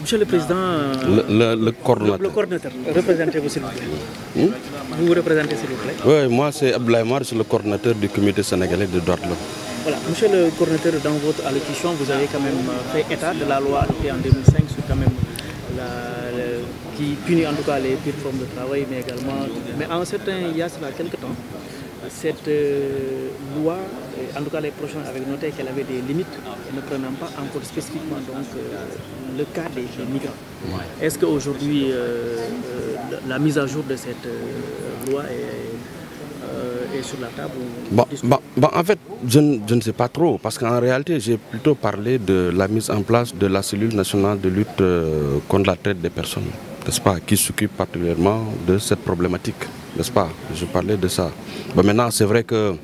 Monsieur le Président, le coordonnateur. Le coordonnateur, représentez-vous s'il vous plaît. Vous vous représentez s'il vous plaît. Oui, moi c'est Abdoulaye Mar, je suis le coordonnateur du comité sénégalais de droits de l'homme. Voilà, monsieur le coordonnateur, dans votre allocution, vous avez quand même fait état de la loi adoptée en 2005 sur quand même qui punit en tout cas les pires formes de travail, mais également, mais en certain, il y a cela quelques temps, cette loi, en tout cas les prochains avaient noté qu'elle avait des limites, ne prenant pas encore spécifiquement donc, le cas des migrants. Est-ce qu'aujourd'hui, la mise à jour de cette loi est sur la table en fait, je ne sais pas trop, parce qu'en réalité, j'ai plutôt parlé de la mise en place de la cellule nationale de lutte contre la traite des personnes, n'est-ce pas, qui s'occupe particulièrement de cette problématique, n'est-ce pas? Je parlais de ça. Maintenant, c'est vrai que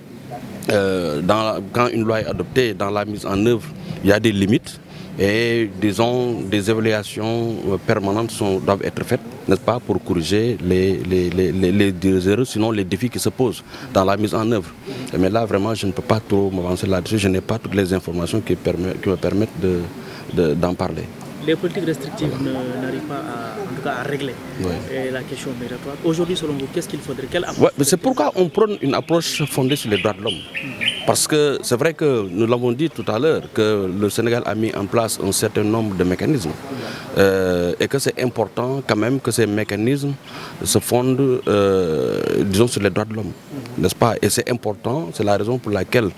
quand une loi est adoptée, dans la mise en œuvre, il y a des limites et disons des évaluations permanentes doivent être faites, n'est-ce pas, pour corriger les erreurs, sinon les défis qui se posent dans la mise en œuvre. Mais là, vraiment, je ne peux pas trop m'avancer là-dessus. Je n'ai pas toutes les informations qui me permettent d'en parler. Les politiques restrictives n'arrivent pas en tout cas à régler la question migratoire. Aujourd'hui, selon vous, qu'est-ce qu'il faudrait? C'est pourquoi on prône une approche fondée sur les droits de l'homme. Parce que c'est vrai que nous l'avons dit tout à l'heure, que le Sénégal a mis en place un certain nombre de mécanismes et que c'est important quand même que ces mécanismes se fondent, disons, sur les droits de l'homme, n'est-ce pas? Et c'est important, c'est la raison pour laquelle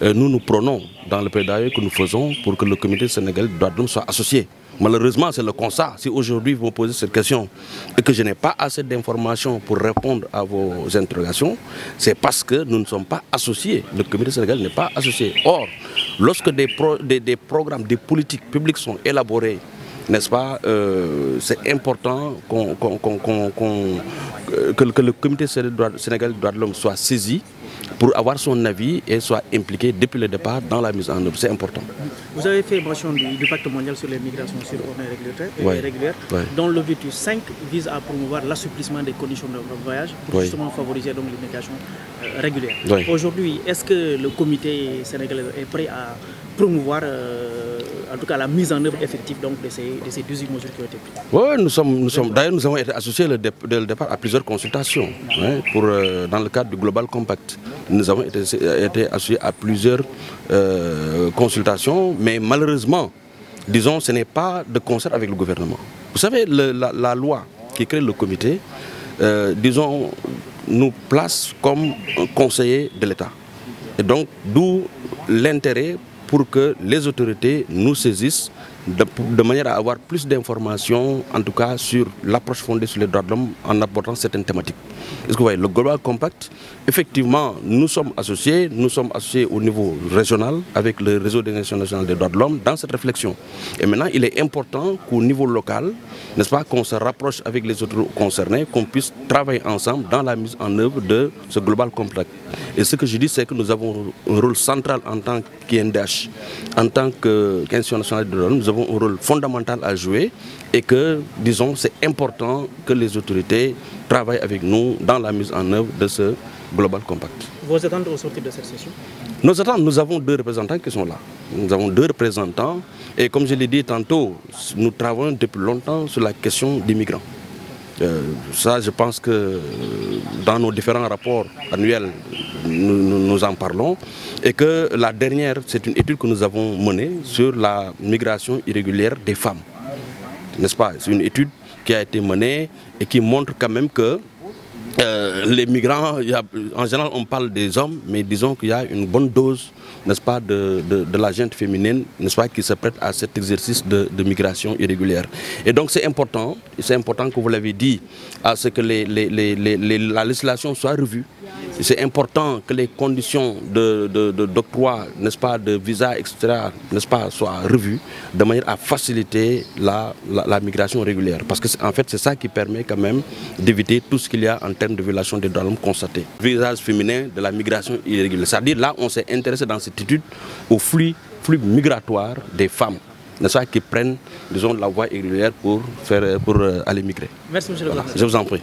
nous prônons dans le plaidoyer que nous faisons pour que le comité sénégalais des droits de l'homme soit associé. Malheureusement, c'est le constat. Si aujourd'hui vous me posez cette question et que je n'ai pas assez d'informations pour répondre à vos interrogations, c'est parce que nous ne sommes pas associés. Le comité sénégalais n'est pas associé. Or, lorsque des programmes, des politiques publiques sont élaborés, n'est-ce pas, c'est important que le comité sénégalais des droits de l'homme soit saisi pour avoir son avis et soit impliqué depuis le départ dans la mise en œuvre. C'est important. Vous avez fait mention du pacte mondial sur les migrations sur ordre régulière, dont l'objectif 5 vise à promouvoir l'assouplissement des conditions de voyage pour justement favoriser l'immigration régulière. Aujourd'hui, est-ce que le comité sénégalais est prêt à promouvoir en tout cas la mise en œuvre effective donc, de ces 18 mesures qui ont été prises? Oui, d'ailleurs nous avons été associés dès le départ à plusieurs consultations dans le cadre du Global Compact. Nous avons été associés à plusieurs consultations, mais malheureusement, disons, ce n'est pas de concert avec le gouvernement. Vous savez, la loi qui crée le comité, disons, nous place comme conseiller de l'État. Et donc, d'où l'intérêt pour que les autorités nous saisissent de manière à avoir plus d'informations, en tout cas sur l'approche fondée sur les droits de l'homme en abordant certaines thématiques. Est-ce que vous voyez, le Global Compact, effectivement, nous sommes associés au niveau régional avec le réseau des Nations nationales des droits de l'homme dans cette réflexion. Et maintenant, il est important qu'au niveau local, n'est-ce pas, qu'on se rapproche avec les autres concernés, qu'on puisse travailler ensemble dans la mise en œuvre de ce Global Compact. Et ce que je dis, c'est que nous avons un rôle central en tant qu'INDH, en tant qu'Institution nationale des droits de l'homme, nous avons un rôle fondamental à jouer et que, disons, c'est important que les autorités travaillent avec nous dans la mise en œuvre de ce Global Compact. Vos attentes au sortir de cette session? Nos attentes, nous avons 2 représentants qui sont là. Nous avons 2 représentants et comme je l'ai dit tantôt, nous travaillons depuis longtemps sur la question des migrants. Ça, je pense que dans nos différents rapports annuels, nous en parlons. Et que la dernière, c'est une étude que nous avons menée sur la migration irrégulière des femmes. N'est-ce pas? C'est une étude qui a été menée et qui montre quand même que les migrants, en général on parle des hommes, mais disons qu'il y a une bonne dose, n'est-ce pas, de la gente féminine, n'est-ce pas, qui se prête à cet exercice de migration irrégulière. Et donc c'est important que vous l'avez dit, à ce que la législation soit revue. C'est important que les conditions d'octroi, n'est-ce pas, de visa, etc., n'est-ce pas, soient revues de manière à faciliter la migration régulière. Parce que en fait, c'est ça qui permet quand même d'éviter tout ce qu'il y a en termes de violation des droits de l'homme constatés. Visage féminin de la migration irrégulière. C'est-à-dire là, on s'est intéressé dans cette étude au flux migratoire des femmes, n'est-ce pas, qui prennent, disons, la voie irrégulière pour aller migrer. Merci, monsieur le président. Je vous en prie.